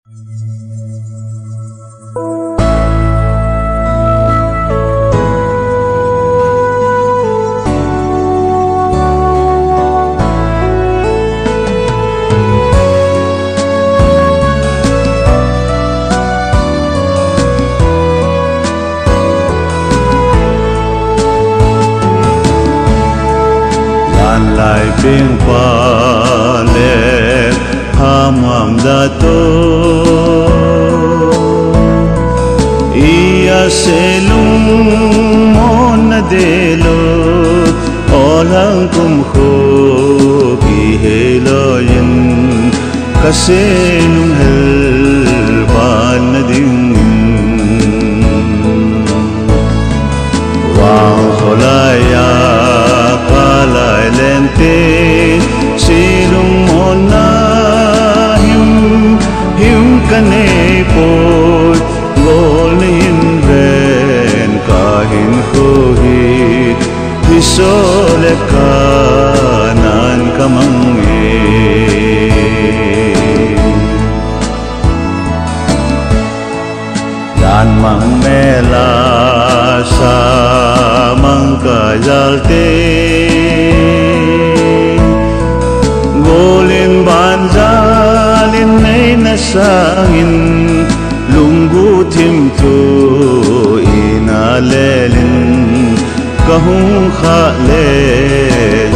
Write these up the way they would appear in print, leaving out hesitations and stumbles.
lại biên qua lệ hamam dato ia selum mon delo olang kum kho ki heloyin kasenum hel ban ding wang kholaya palai lente silung mona him kane pot gol hin ven kahin khohi hisole kanan kamange dan mang mela sa mangka jalte golin banjalin nay nasangin lunggu timto inalelin kahung khale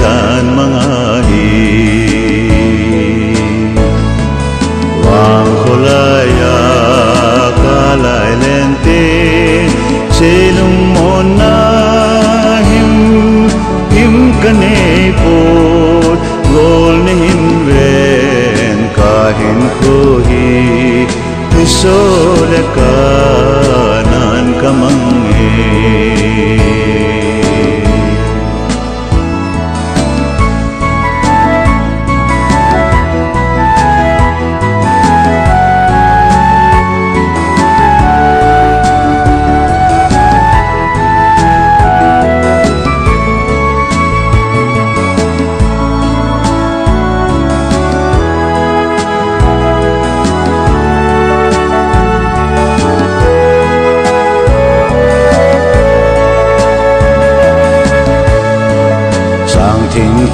dan mangahi wang khulaya kalay lente silung mona him kane pot gol nihin ven kahin khohi hisole kanan kamange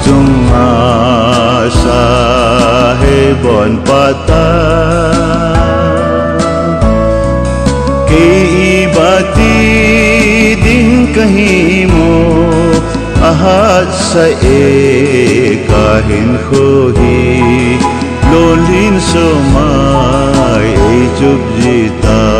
chung sa he bon pata ke ibati din kahi mo ahat sa kahin khohi lolin so mai jub jita